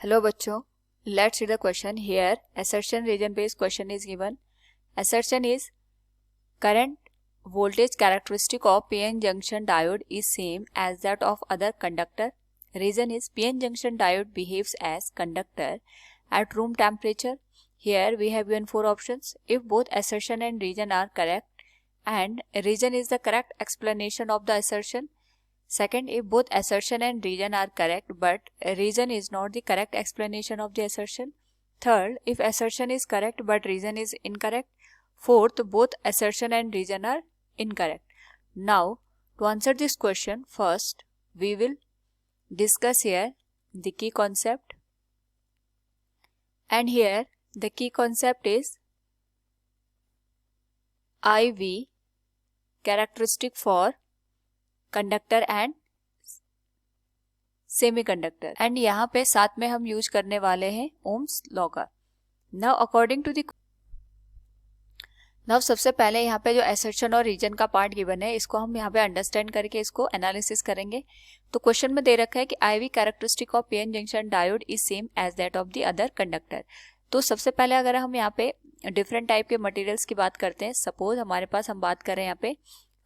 Hello बच्चों, let's see the question here. Assertion reason based question is given. Assertion is current voltage characteristic of PN junction diode is same as that of other conductor. Reason is PN junction diode behaves as conductor at room temperature. Here we have given four options. If both assertion and reason are correct and reason is the correct explanation of the assertion. Second, if both assertion and reason are correct but reason is not the correct explanation of the assertion. Third, if assertion is correct but reason is incorrect. Fourth, both assertion and reason are incorrect. Now, to answer this question, first we will discuss here the key concept. And here the key concept is IV characteristic for conductor and semiconductor. And यहाँ पे साथ में हम use करने वाले हैं Ohm's law का. Now according to now सबसे पहले यहाँ पे जो असर्शन और रीजन का पार्ट गिवन है इसको हम यहाँ पे अंडरस्टैंड करके इसको एनालिसिस करेंगे. तो क्वेश्चन में दे रखा है कि IV characteristic of PN junction diode is same as that of the other conductor. तो सबसे पहले अगर हम यहाँ पे डिफरेंट टाइप के मटेरियल्स की बात करते हैं, सपोज हमारे पास हम बात करें यहाँ पे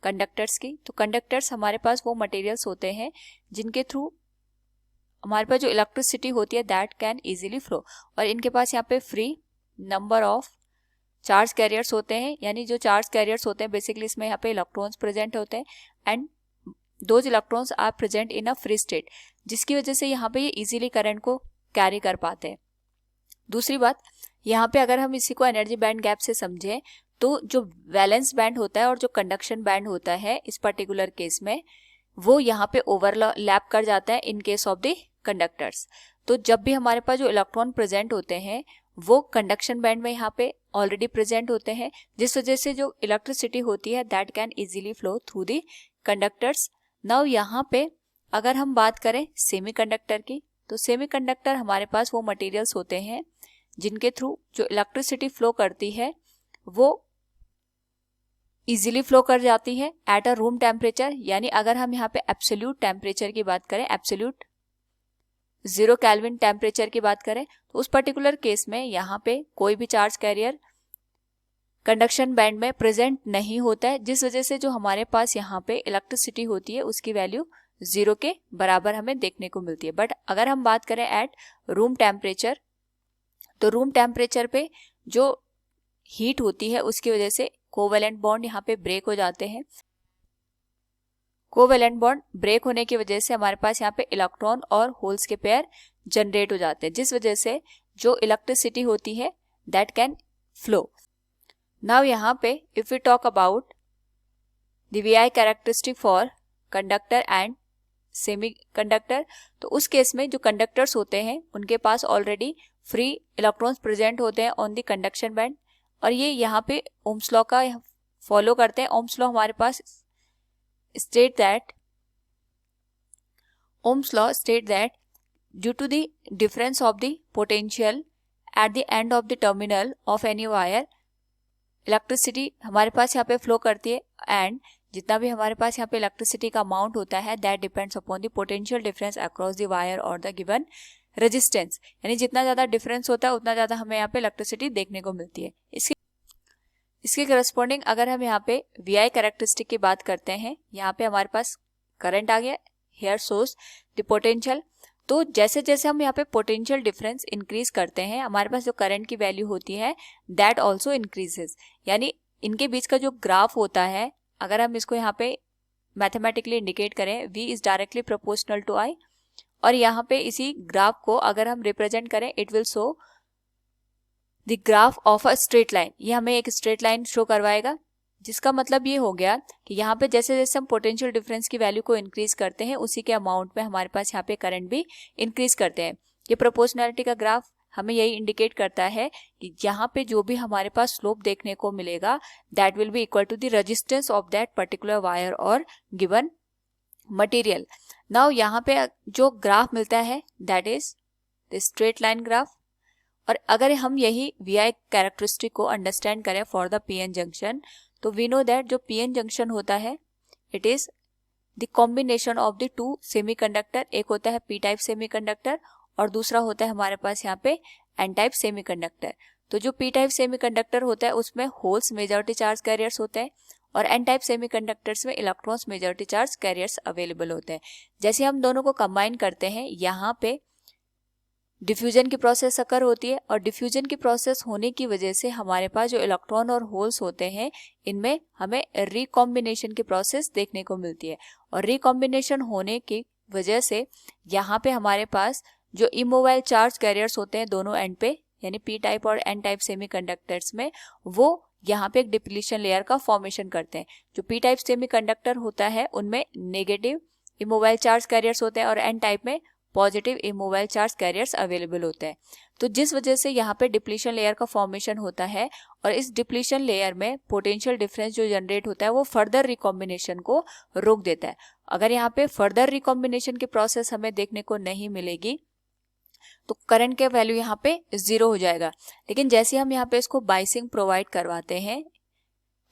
कंडक्टर्स की, तो कंडक्टर्स हमारे पास वो मटेरियल्स होते हैं जिनके थ्रू हमारे पास जो इलेक्ट्रिसिटी होती है दैट कैन इजीली फ्लो. और इनके पास यहाँ पे free number of charge carriers होते हैं, यानी जो चार्ज कैरियर्स होते हैं बेसिकली इसमें यहाँ पे इलेक्ट्रॉन्स प्रेजेंट होते हैं and those electrons are present in a free state, जिसकी वजह से यहाँ पे ये इजीली करंट को कैरी कर पाते हैं. दूसरी बात, यहाँ पे अगर हम इसी को एनर्जी बैंड गैप से समझें तो जो वैलेंस बैंड होता है और जो कंडक्शन बैंड होता है इस पर्टिकुलर केस में वो यहाँ पे ओवरलैप कर जाता है in case of the conductors. तो जब भी हमारे पास जो इलेक्ट्रॉन प्रेजेंट होते हैं वो कंडक्शन बैंड में यहाँ पे ऑलरेडी प्रेजेंट होते हैं, जिस वजह से जो इलेक्ट्रिसिटी होती है that can easily flow through the conductors. Now यहाँ पे अगर हम बात करें सेमीकंडक्टर की, तो सेमीकंडक्टर हमारे पास वो मटेरियल्स होते हैं जिनके थ्रू जो इलेक्ट्रिसिटी फ्लो करती है वो इजीली फ्लो कर जाती है एट अ रूम टेम्परेचर. यानी अगर हम यहाँ पे एब्सोल्यूट टेम्परेचर की बात करें, एब्सोल्यूट 0 केल्विन टेम्परेचर की बात करें, तो उस पर्टिकुलर केस में यहाँ पे कोई भी चार्ज कैरियर कंडक्शन बैंड में प्रेजेंट नहीं होता है, जिस वजह से जो हमारे पास यहाँ पे इलेक्ट्रिसिटी होती है उसकी वैल्यू 0 के बराबर हमें देखने को मिलती है. बट अगर हम बात करें एट रूम टेम्परेचर, तो रूम टेम्परेचर पे जो हीट होती है उसकी वजह से कोवेलेंट बॉन्ड यहाँ पे ब्रेक हो जाते हैं. कोवेलेंट बॉन्ड ब्रेक होने की वजह से हमारे पास यहाँ पे इलेक्ट्रॉन और होल्स के पेयर जनरेट हो जाते हैं, जिस वजह से जो इलेक्ट्रिसिटी होती है दैट कैन फ्लो. नाउ यहाँ पे if we talk about the VI characteristic for conductor and semi conductor, तो उस केस में जो कंडक्टर्स होते हैं उनके पास ऑलरेडी फ्री इलेक्ट्रॉन्स प्रेजेंट होते हैं ऑन द कंडक्शन बैंड, और ये यहाँ पे ओम्स लॉ का फॉलो करते हैं. ओम्स लॉ हमारे पास state that due to the difference of the potential at the end of the terminal of any wire, electricity हमारे पास यहाँ पे फ्लो करती है एंड जितना भी हमारे पास यहाँ पे इलेक्ट्रिसिटी का अमाउंट होता है that depends upon the potential difference across the wire और द गिवन रेजिस्टेंस. यानी जितना ज्यादा डिफरेंस होता है उतना ज्यादा हमें यहाँ पे इलेक्ट्रिसिटी देखने को मिलती है. इसके करस्पॉन्डिंग अगर हम यहाँ पे वीआई कैरेक्टरिस्टिक की बात करते हैं, यहाँ पे हमारे पास करंट आ गया, हियर सोर्स द पोटेंशियल. तो जैसे जैसे हम यहाँ पे पोटेंशियल डिफरेंस इंक्रीज करते हैं हमारे पास जो करंट की वैल्यू होती है दैट ऑल्सो इंक्रीजेस. यानी इनके बीच का जो ग्राफ होता है अगर हम इसको यहाँ पे मैथमेटिकली इंडिकेट करें, V is directly proportional to I, और यहाँ पे इसी ग्राफ को अगर हम रिप्रेजेंट करें it will show the graph of a straight line. ये हमें एक स्ट्रेट लाइन शो करवाएगा, जिसका मतलब ये हो गया कि यहाँ पे जैसे जैसे हम पोटेंशियल डिफरेंस की वैल्यू को इंक्रीज करते हैं उसी के अमाउंट में हमारे पास यहाँ पे करंट भी इंक्रीज करते हैं. ये प्रोपोर्शनैलिटी का ग्राफ हमें यही इंडिकेट करता है कि यहाँ पे जो भी हमारे पास स्लोप देखने को मिलेगा that will be equal to the resistance of that particular wire और गिवन मटेरियल. नाउ यहाँ पे जो ग्राफ मिलता है that is the straight line graph. और अगर हम यही वीआई कैरेक्टरिस्टिक को अंडरस्टैंड करें फॉर द पीएन जंक्शन, तो वी नो दैट जो पीएन जंक्शन होता है it is the combination of the two semiconductor. एक होता है पी टाइप सेमीकंडक्टर और दूसरा होता है हमारे पास यहाँ पे एन टाइप सेमीकंडक्टर। तो जो पी टाइप सेमीकंडक्टर होता है उसमें होल्स मेजॉरिटी चार्ज कैरियर्स होते हैं और एन टाइप सेमीकंडक्टर्स में electrons majority charge carriers available होते हैं। जैसे हम दोनों को कंबाइन करते हैं, यहाँ पे डिफ्यूजन की प्रोसेस अकर होती है और डिफ्यूजन की प्रोसेस होने की वजह से हमारे पास जो इलेक्ट्रॉन और होल्स होते हैं इनमें हमें रिकॉम्बिनेशन की प्रोसेस देखने को मिलती है। और रिकॉम्बिनेशन होने की वजह से यहाँ पे हमारे पास जो इमोबाइल चार्ज कैरियर्स होते हैं दोनों एंड पे, यानी पी टाइप और एन टाइप सेमीकंडक्टर्स में, वो यहाँ पे एक डिप्लीशन लेयर का फॉर्मेशन करते हैं। जो पी टाइप सेमीकंडक्टर होता है उनमें नेगेटिव इमोबाइल चार्ज कैरियर्स होते हैं और एन टाइप में positive immobile charge carriers available होते हैं। तो जिस वजह से यहाँ पे डिप्लीशन लेयर का फॉर्मेशन होता है और इस डिप्लीशन लेयर में पोटेंशियल डिफरेंस जो जनरेट होता है वो फर्दर रिकॉम्बिनेशन को रोक देता है। अगर यहाँ पे फर्दर रिकॉम्बिनेशन की प्रोसेस हमें देखने को नहीं मिलेगी तो करंट के वैल्यू यहाँ पे 0 हो जाएगा। लेकिन जैसे हम यहाँ पे इसको बाइसिंग प्रोवाइड करवाते हैं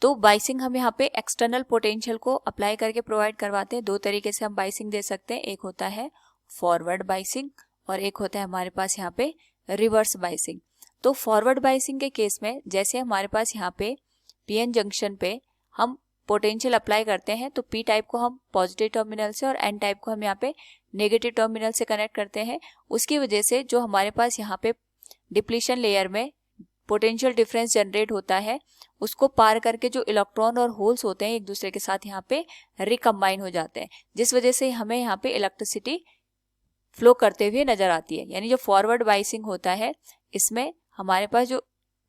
तो बाइसिंग हम यहाँ पे एक्सटर्नल पोटेंशियल को अप्लाई करके प्रोवाइड करवाते हैं। दो तरीके से हम बाइसिंग दे सकते हैं, एक होता है फॉरवर्ड बाइसिंग और एक होता है हमारे पास यहाँ पे रिवर्स बाइसिंग। तो फॉरवर्ड बाइसिंग के केस में जैसे हमारे पास यहाँ पे पीएन जंक्शन पे हम पोटेंशियल अप्लाई करते हैं तो पी टाइप को हम पॉजिटिव टर्मिनल से और एन टाइप को हम यहाँ पे नेगेटिव टर्मिनल से कनेक्ट करते हैं। उसकी वजह से जो हमारे पास यहाँ पे डिप्लीशन लेयर में पोटेंशियल डिफरेंस जनरेट होता है उसको पार करके जो इलेक्ट्रॉन और होल्स होते हैं एक दूसरे के साथ यहाँ पे रिकम्बाइन हो जाते हैं, जिस वजह से हमें यहाँ पे इलेक्ट्रिसिटी फ्लो करते हुए नजर आती है। यानी जो फॉरवर्ड बाइसिंग होता है इसमें हमारे पास जो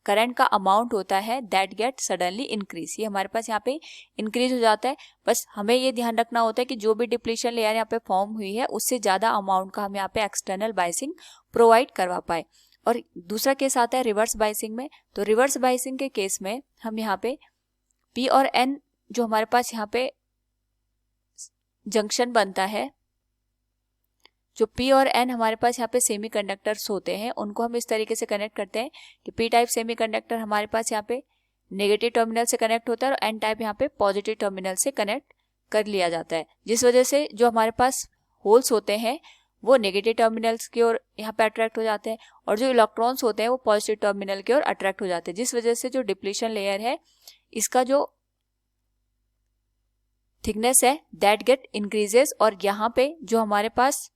करंट का अमाउंट होता है दैट गेट सडनली इंक्रीज, ये हमारे पास यहाँ पे इंक्रीज हो जाता है। बस हमें ये ध्यान रखना होता है कि जो भी डिप्लीशन लेयर यहाँ पे फॉर्म हुई है उससे ज्यादा अमाउंट का हम यहाँ पे एक्सटर्नल बाइसिंग प्रोवाइड करवा पाए। और दूसरा केस आता है रिवर्स बाइसिंग में। तो रिवर्स बाइसिंग के केस में हम यहाँ पे पी और एन जो हमारे पास यहाँ पे जंक्शन बनता है, जो पी और एन हमारे पास यहाँ पे सेमीकंडक्टर्स होते हैं उनको हम इस तरीके से कनेक्ट करते हैं कि पी टाइप सेमीकंडक्टर हमारे पास यहाँ पे नेगेटिव टर्मिनल से कनेक्ट होता है और एन टाइप यहाँ पे पॉजिटिव टर्मिनल से कनेक्ट कर लिया जाता है, जिस वजह से जो हमारे पास होल्स होते हैं वो नेगेटिव टर्मिनल्स की ओर यहाँ पे अट्रैक्ट हो जाते हैं और जो इलेक्ट्रॉन्स होते हैं वो पॉजिटिव टर्मिनल की ओर अट्रैक्ट हो जाते हैं, जिस वजह से जो डिप्लीशन लेयर है इसका जो थिकनेस है दैट गेट इंक्रीजेस और यहाँ पे जो हमारे पास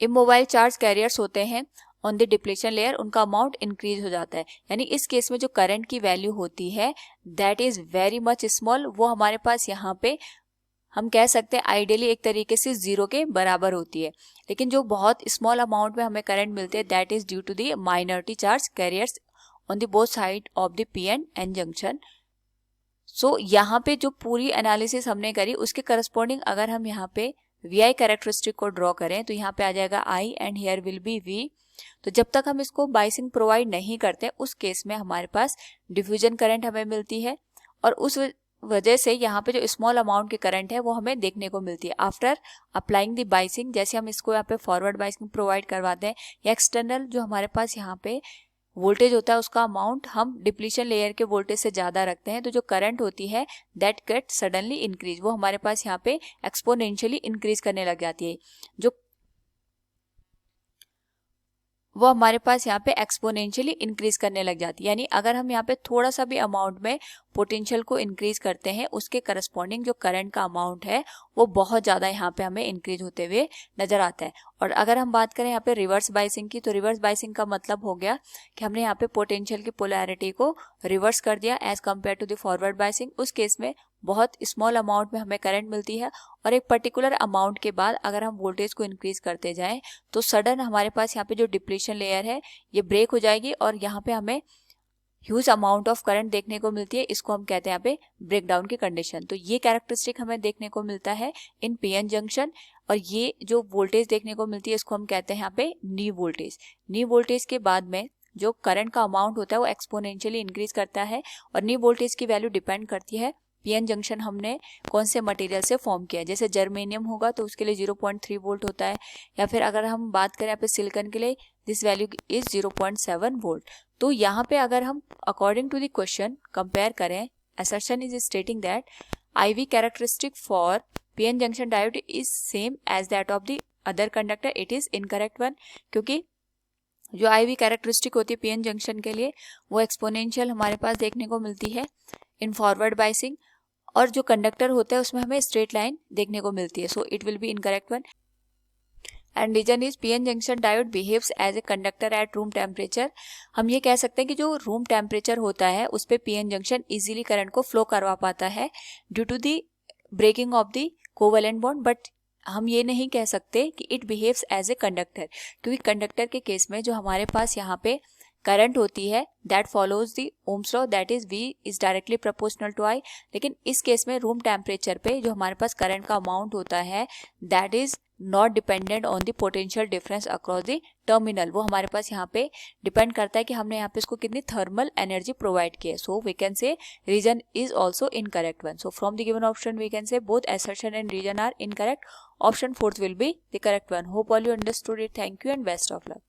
इमोबाइल चार्ज कैरियर्स होते हैं ऑन द डिप्लीशन लेयर उनका अमाउंट इंक्रीज हो जाता है। यानी इस केस में जो करंट की वैल्यू होती है that is very much small, वो हमारे पास यहाँ पे हम कह सकते हैं आइडियली एक तरीके से 0 के बराबर होती है। लेकिन जो बहुत स्मॉल अमाउंट में हमें करंट मिलते हैं that is due to the minority charge carriers on the both side of the P and N junction. So यहाँ पे जो पूरी एनालिसिस हमने करी उसके करस्पॉन्डिंग अगर हम यहाँ पे VI कैरेक्टरिस्टिक को ड्रॉ करें तो यहाँ पे आ जाएगा I and here will be V। तो जब तक हम इसको बाइसिंग प्रोवाइड नहीं करते उस केस में हमारे पास डिफ्यूजन करंट हमें मिलती है और उस वजह से यहाँ पे जो स्मॉल अमाउंट की करंट है वो हमें देखने को मिलती है आफ्टर अप्लाइंग द बाइसिंग। जैसे हम इसको यहाँ पे फॉरवर्ड बाइसिंग प्रोवाइड करवाते हैं या एक्सटर्नल जो हमारे पास यहाँ पे वोल्टेज होता है उसका अमाउंट हम डिप्लीशन लेयर के वोल्टेज से ज़्यादा रखते हैं तो जो करंट होती है दैट गेट सडनली इंक्रीज, वो हमारे पास यहाँ पे एक्सपोनेंशियली इंक्रीज करने लग जाती है। जो वो हमारे पास यहाँ पे एक्सपोनेंशियली इंक्रीज करने लग जाती है। यानी अगर हम यहाँ पे थोड़ा सा भी अमाउंट में पोटेंशियल को इंक्रीज करते हैं उसके करस्पॉन्डिंग जो करंट का अमाउंट है वो बहुत ज़्यादा यहाँ पे हमें इंक्रीज होते हुए नजर आता है। और अगर हम बात करें यहाँ पे रिवर्स बाइसिंग की तो रिवर्स बाइसिंग का मतलब हो गया कि हमने यहाँ पे पोटेंशियल की पोलैरिटी को रिवर्स कर दिया as compare to the forward biasing. उस केस में बहुत स्मॉल अमाउंट में हमें करंट मिलती है और एक पर्टिकुलर अमाउंट के बाद अगर हम वोल्टेज को इंक्रीज करते जाएं तो सडन हमारे पास यहाँ पे जो डिप्लीशन लेयर है ये ब्रेक हो जाएगी और यहाँ पे हमें ह्यूज अमाउंट ऑफ करंट देखने को मिलती है। इसको हम कहते हैं यहाँ पे ब्रेकडाउन की कंडीशन। तो ये कैरेक्टरिस्टिक हमें देखने को मिलता है इन पीएन जंक्शन और ये जो वोल्टेज देखने को मिलती है इसको हम कहते हैं यहाँ पे नी वोल्टेज। नी वोल्टेज के बाद में जो करंट का अमाउंट होता है वो एक्सपोनेंशियली इंक्रीज करता है और नी वोल्टेज की वैल्यू डिपेंड करती है पीएन जंक्शन हमने कौन से मटेरियल से फॉर्म किया है। जैसे जर्मेनियम होगा तो उसके लिए 0.3 वोल्ट होता है या फिर अगर हम बात करें यहाँ पे सिलिकॉन के लिए दिस वैल्यू इज 0.7 वोल्ट। तो यहाँ पे अगर हम according to the question compare करें, assertion is stating that IV characteristic for PN junction diode is same as that of the other conductor, it is incorrect one, क्योंकि जो IV characteristic होती है PN जंक्शन के लिए वो exponential हमारे पास देखने को मिलती है इन फॉरवर्ड बाइसिंग, और जो कंडक्टर होता है उसमें हमें स्ट्रेट लाइन देखने को मिलती है. So it will be incorrect one. And reason is PN junction diode behaves as a conductor at room temperature. हम ये कह सकते हैं कि जो रूम टेम्परेचर होता है उस पर PN जंक्शन इजीली करंट को फ्लो करवा पाता है due to the breaking of the covalent bond, but हम ये नहीं कह सकते कि it behaves as a conductor, क्योंकि कंडक्टर के केस में जो हमारे पास यहाँ पे करंट होती है that follows the Ohm's law, that is V is directly proportional to I. लेकिन इस केस में रूम टेम्परेचर पे जो हमारे पास करंट का अमाउंट होता है that is not dependent on the potential difference across the terminal. वो हमारे पास यहाँ पे डिपेंड करता है कि हमने यहाँ पे इसको कितनी थर्मल एनर्जी प्रोवाइड की है. So we can say reason is also incorrect one. So from the given option we can say both assertion and reason are incorrect. Option 4th will be the correct one. Hope all you understood it. Thank you and best of luck.